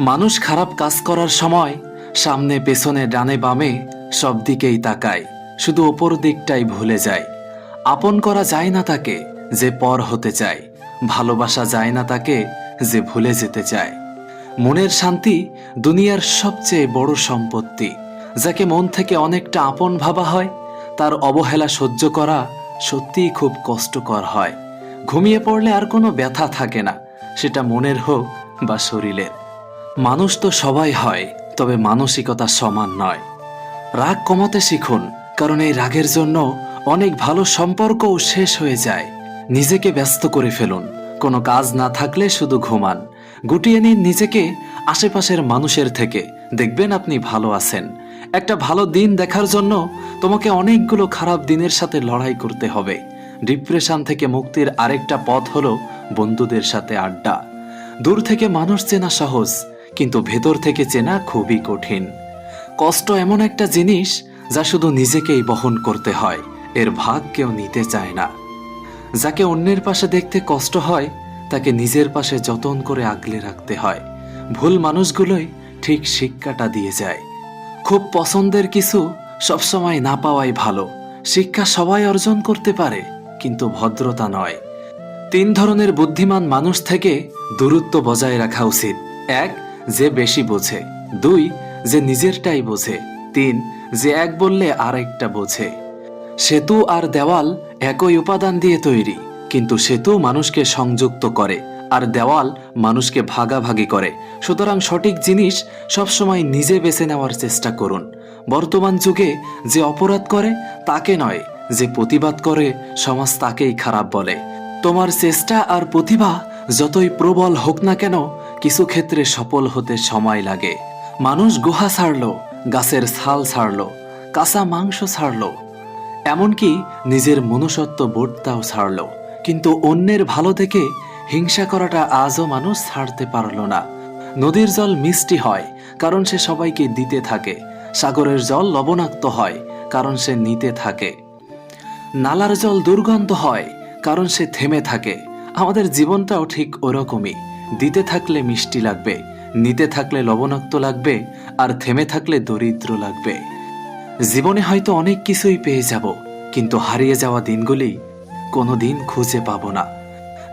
মানুষ খারাপ কাজ করার সময় সামনে পেছনে ডানে বামে সব দিকেই তাকায়, শুধু ওপর দিকটাই ভুলে যায়। আপন করা যায় না তাকে যে পর হতে চায়, ভালোবাসা যায় না তাকে যে ভুলে যেতে চায়। মনের শান্তি দুনিয়ার সবচেয়ে বড় সম্পত্তি। যাকে মন থেকে অনেকটা আপন ভাবা হয়, তার অবহেলা সহ্য করা সত্যিই খুব কষ্টকর হয়। ঘুমিয়ে পড়লে আর কোনো ব্যথা থাকে না, সেটা মনের হোক বা শরীরের। মানুষ তো সবাই হয়, তবে মানসিকতা সমান নয়। রাগ কমাতে শিখুন, কারণ এই রাগের জন্য অনেক ভালো সম্পর্কও শেষ হয়ে যায়। নিজেকে ব্যস্ত করে ফেলুন, কোনো কাজ না থাকলে শুধু ঘুমান। গুটিয়ে নিন নিজেকে আশেপাশের মানুষের থেকে, দেখবেন আপনি ভালো আছেন। একটা ভালো দিন দেখার জন্য তোমাকে অনেকগুলো খারাপ দিনের সাথে লড়াই করতে হবে। ডিপ্রেশন থেকে মুক্তির আরেকটা পথ হলো বন্ধুদের সাথে আড্ডা। দূর থেকে মানুষ চেনা সহজ, কিন্তু ভেতর থেকে চেনা খুবই কঠিন। কষ্ট এমন একটা জিনিস যা শুধু নিজেকেই বহন করতে হয়, এর ভাগ কেউ নিতে চায় না। যাকে অন্যের পাশে দেখতে কষ্ট হয়, তাকে নিজের পাশে যতন করে আগলে রাখতে হয়। ভুল মানুষগুলোই ঠিক শিক্ষাটা দিয়ে যায়। খুব পছন্দের কিছু সবসময় না পাওয়াই ভালো। শিক্ষা সবাই অর্জন করতে পারে, কিন্তু ভদ্রতা নয়। 3 ধরনের বুদ্ধিমান মানুষ থেকে দূরত্ব বজায় রাখা উচিত। 1, যে বেশি বোঝে। 2, যে নিজেরটাই বোঝে। 3, যে এক বললে আরেকটা বোঝে। সেতু আর দেওয়াল একই উপাদান দিয়ে তৈরি, কিন্তু সেতু মানুষকে সংযুক্ত করে আর দেওয়াল মানুষকে ভাগাভাগি করে। সুতরাং সঠিক জিনিস সবসময় নিজে বেছে নেওয়ার চেষ্টা করুন। বর্তমান যুগে যে অপরাধ করে তাকে নয়, যে প্রতিবাদ করে সমাজ তাকেই খারাপ বলে। তোমার চেষ্টা আর প্রতিভা যতই প্রবল হোক না কেন, কিছু ক্ষেত্রে সফল হতে সময় লাগে। মানুষ গুহা ছাড়ল, গাছের ছাল ছাড়ল, কাঁচা মাংস ছাড়ল, এমনকি নিজের মনুষ্যত্ব বোধটাও ছাড়ল, কিন্তু অন্যের ভালো দেখে হিংসা করাটা আজও মানুষ ছাড়তে পারল না। নদীর জল মিষ্টি হয় কারণ সে সবাইকে দিতে থাকে। সাগরের জল লবণাক্ত হয় কারণ সে নিতে থাকে। নালার জল দুর্গন্ধ হয় কারণ সে থেমে থাকে। আমাদের জীবনটাও ঠিক ওরকমই। দিতে থাকলে মিষ্টি লাগবে, নিতে থাকলে লবণাক্ত লাগবে, আর থেমে থাকলে দরিদ্র লাগবে। জীবনে হয়তো অনেক কিছুই পেয়ে যাব, কিন্তু হারিয়ে যাওয়া দিনগুলি কোনোদিন খুঁজে পাবো না।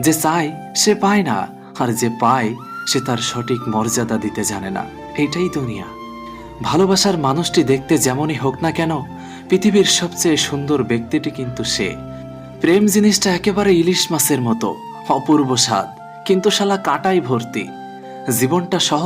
যে চায় সে পায় না, আর যে পায় সে তার সঠিক মর্যাদা দিতে জানে না। এটাই দুনিয়া। ভালোবাসার মানুষটি দেখতে যেমনই হোক না কেন, পৃথিবীর সবচেয়ে সুন্দর ব্যক্তিটি কিন্তু সে। প্রেম জিনিসটা একেবারে ইলিশ মাছের মতো, অপূর্ব স্বাদ, কিন্তু শালা কাঁটাই ভর্তি। জীবনটা সহজ